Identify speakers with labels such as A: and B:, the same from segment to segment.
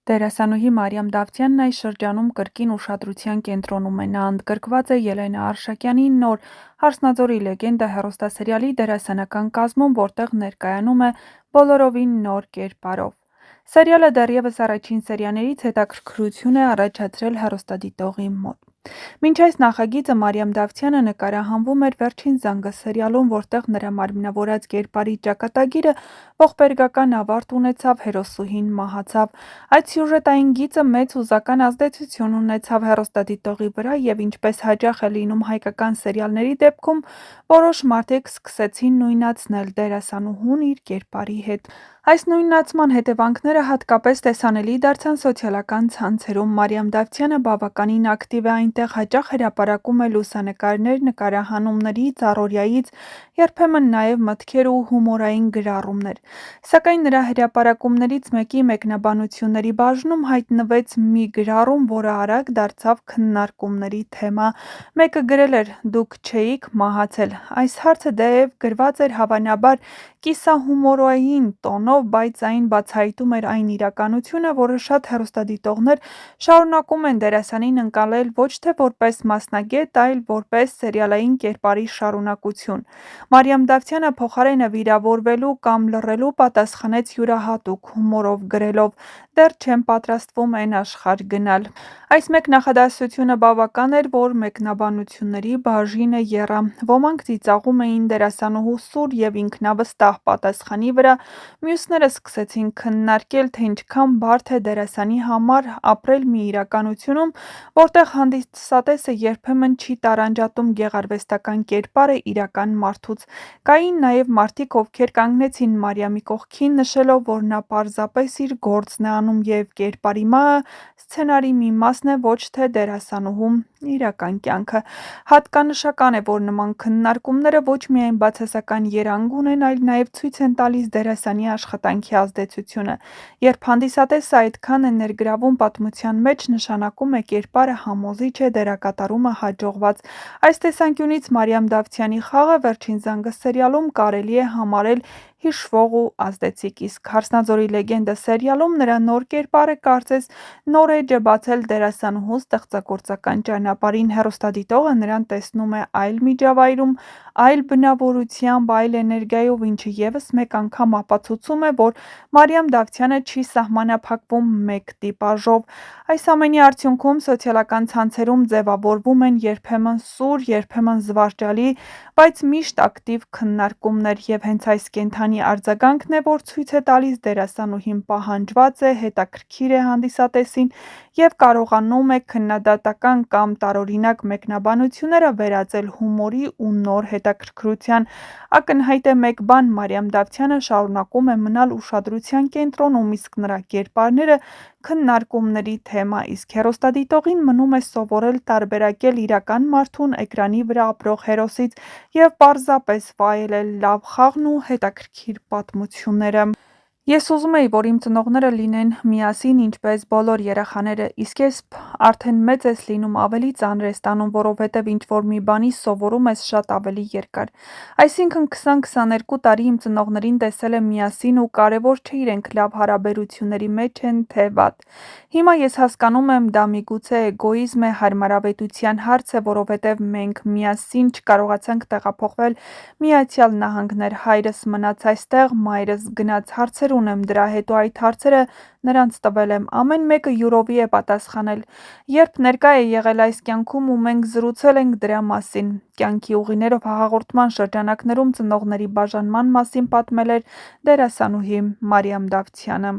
A: Դերասանուհի Մարիամ Դավթյանն այս շրջանում կրկին ուշադրության կենտրոնում է: Նա ընդգրկված է Ելենա Արշակյանի նոր «Հարսնաձորի լեգենդը» հեռուստասերիալի դերասանական կազմում, որտեղ ներկայանում է բոլորովին նոր կերպարով: Սերիալը դեռևս առաջին սերիաներից հետաքրքրություն է առաջացրել հեռուստադիտողի մոտ: Մինչ այս նախագիծը Մարիամ Դավթյանը նկարահանվում էր «Վերջին զանգը» սերիալում, որտեղ նրա մարմնավորած կերպարի ճակատագիրը ողբերգական ավարտ ունեցավ, հերոսուհին մահացավ: Այդ սյուժետային գիծը մեծ հուզական ազդեցություն ունեցավ հեռուստադիտողի վրա և ինչպես հաճախ է լինում հայկական սերիալների դեպքում, որոշ մարդիկ սկսեցին նույնացնել դերասանուհուն իր կերպարի հետ: Այս նույնացման հետևանքները հատկապես տեսանելի դարձան սոցիալական ցանցերում: Մարիամ Դավթյանը բավականին ակտիվ է այնտեղ, հաճախ հրապարակում է լուսանկարներ նկարահանումներից, առօրյայից, երբեմն նաև մտքեր ու հումորային գրառումներ: Սակայն նրա հրապարակումներից մեկի մեկնաբանությունների բաժնում հայտնվեց մի գրառում, որը արագ դարձավ քննարկումների թեմա: Մեկը գրել էր. «Դուք չէիք մահացել»: Այս հարցը թեև գրված էր հավանաբար կիսահումորային տոնով, բայց այն բացահայտում էր այն իրականությունը, որը շատ հեռուստադիտողներ շարունակում են դերասանին ընկալել ոչ թե որպես մասնագետ, այլ որպես սերիալային կերպարի շարունակություն: Մարիամ Դավթյանը փոխարենը վիրավորվելու կամ լռելու պատասխանեց յուրահատուկ հումորով, գրելով. «Դեռ չեմ պատրաստվում էն աշխարհ գնալ»: Այս մեկ նախադասությունը բավական էր, որ մեկնաբանությունների բաժինը եռա: Ոմանք ծիծաղում էին դերասանուհու սուր և ինքնավստահ պատասխանի վրա, մյուսները սկսեցին քննարկել, թե ինչքան բարդ է դերասանի համար ապրել մի իրականությունում, որտեղ հանդիսատեսը երբեմն չի տարանջատում գեղարվեստական կերպարը իրական մարդուց: Կային նաև մարդիկ, ովքեր կանգնեցին Մարիամի կողքին, նշելով, որ նա պարզապես իր գործն է անում և կերպարի մահը սցենարի մի մասն է, ոչ թե դերասանուհու իրական կյանքը: Հատկանշական է, որ նման քննարկումները ոչ միայն բացասական երանգ ունեն, այլ նաև ցույց են տալիս դերասանի աշխատանքի ազդեցությունը: Երբ հանդիսատեսը այդքան է ներգրավում պատմության մեջ, նշանակում է կերպարը համոզիչ է, դերակատարումը հաջողված: Այս տեսանկյունից Մարիամ Դավթյանի խաղը «Վերջին զանգը» սերիալում կարելի է համարել հիշվող ու ազդեցիկ: Իսկ «Հարսնաձորի լեգենդը» սերիալում նրա նոր կերպարը կարծես նոր էջ է բացել դերասանուհու ստեղծագործական ճանապարհին: Հեռուստադիտողը նրան տեսնում է այլ միջավայրում, այլ բնավորությամբ, այլ էներգիայով, ինչը ևս մեկ անգամ ապացուցում է, որ Մարիամ Դավթյանը չի սահմանափակվում մեկ տիպաժով: Այս ամենի արդյունքում սոցիալական ցանցերում ձևավորվում են երբեմն սուր, երբեմն զվարճալի, բայց միշտ ակտիվ քննարկումներ: Եվ հենց այս կենդանի արձագանքն է, որ ցույց է տալիս դերասանուհին պահանջված է, հետաքրքիր է հանդիսատեսին և կարողանում է քննադատական կամ տարօրինակ մեկնաբանությունները վերածել հումորի ու նոր հետաքրքրության: Ակնհայտ է մեկ բան՝ Մարիամ Դավթյանը շարունակում է մնալ ուշադրության կենտրոնում, իսկ նրա կերպարները քննարկումների թեմա: Իսկ հեռուստադիտողին մնում է սովորել տարբերակել իրական մարդուն էկրանի վրա ապրող հերոսից և պարզապես վայելել լավ խաղն ու հետաքրքիր պատմությունները: Ես ուզում էի, որ իմ ծնողները լինեն միասին, ինչպես բոլոր երեխաները, իսկ երբ արդեն մեծ ես լինում, ավելի ծանր ես ստանում, որովհետև ինչ-որ մի բանի սովորում ես շատ ավելի երկար: Այսինքն 20-22 տարի իմ ծնողներին տեսել եմ միասին ու կարևոր չէ իրենք լավ հարաբերությունների մեջ են, թե վատ: Հիմա ես հասկանում եմ՝ դա միգուցե էգոիզմ է, հարմարավետության հարց է, որովհետև մենք միասին չկարողացանք տեղափոխվել ԱՄՆ: Հայրս մնաց այստեղ, մայրս գնաց: Հարցեր ունեմ դրա հետ ու այդ հարցերը նրանց տվել եմ: Ամեն մեկը յուրովի է պատասխանել: Երբ ներկա է եղել այս կյանքում ու մենք զրուցել ենք դրա մասին: Կյանքի ուղիներով հաղորդման շրջանակներում ծնողների բաժանման մասին պատմել էր դերասանուհի Մարիամ Դավթյանը: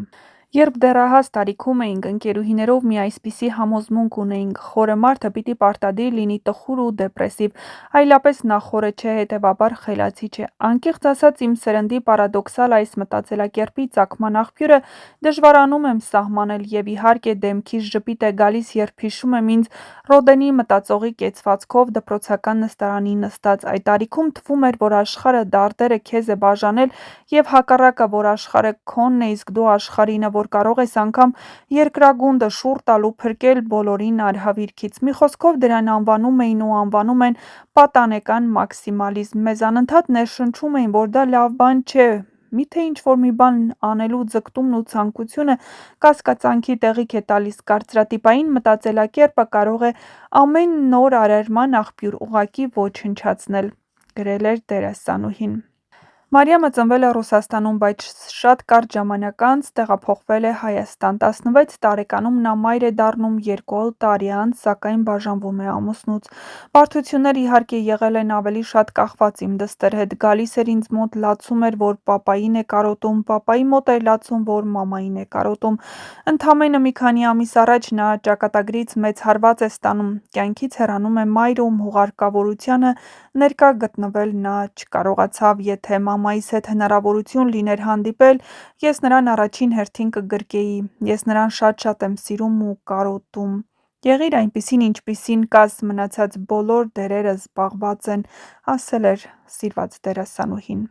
A: Երբ դեռահաս տարիքում էինք, ընկերուհիներով մի այսպիսի համոզմունք ունեինք՝ խորը մարդը պիտի պարտադիր լինի տխուր ու դեպրեսիվ: Այլապես նա խորը չէ, հետևաբար խելացի չէ: Անկեղծ ասած, իմ սերնդի պարադոքսալ այս մտածելակերպի ծագման աղբյուրը դժվարանում եմ սահմանել և իհարկե դեմքիս ժպիտ է գալիս, երբ հիշում եմ ինձ Ռոդենի մտածողի կեցվածքով դպրոցական նստարանի նստած: Այդ տարիքում թվում էր, որ աշխարհը դարդերը քեզ է բաժանել և հակառակը, որ աշխարհը քոնն է, իսկ դու աշխարհինը, որ կարող ես անգամ երկրագունդը շուռ տալ ու փրկել բոլորին արհավիրքից: Մի խոսքով, դրան անվանում էին ու անվանում են պատանեկան մաքսիմալիզմ: Մեզ անընդհատ ներշնչում էին, որ դա լավ բան չէ, Միթե ինչ-որ մի բան անելու ձգտումն ու ցանկությունը կասկածանքի տեղիք է տալիս, կարծրատիպային մտածելակերպը կարող է ամեն նոր արարման աղբյուր ուղղակի ոչնչացնել», - գրել էր դերասանուհին։ Մարիամը ծնվել է Ռուսաստանում, բայց շատ կարճ ժամանակ անց տեղափոխվել է Հայաստան։ 16 տարեկանում նա մայր է դառնում, 2 տարի անց, սակայն, բաժանվում է ամուսնուց։ Բարդություններ, իհարկե, եղել են, ավելի շատ կախված իմ դստեր հետ։ Գալիս էր ինձ մոտ, լացում էր, որ պապային է կարոտում, պապայի մոտ էր լացում, որ մամային է կարոտում։ Ընդամենը մի քանի ամիս առաջ նա ճակատագրից մեծ հարված է ստանում, կյանքից հեռանում է մայրը, ում հուղարկավորությանը ներկա գտնվել նա չկարողացավ։ Եթե մամայիս հետ հնարավորություն լիներ հանդիպել, ես նրան առաջին հերթին կգրկեի։ Ես նրան շատ-շատ եմ սիրում ու կարոտում։ Եղիր այնպիսին, ինչպիսին կաս, մնացած բոլոր դերերը զբաղված են, ասել էր սիրված դերասանուհին։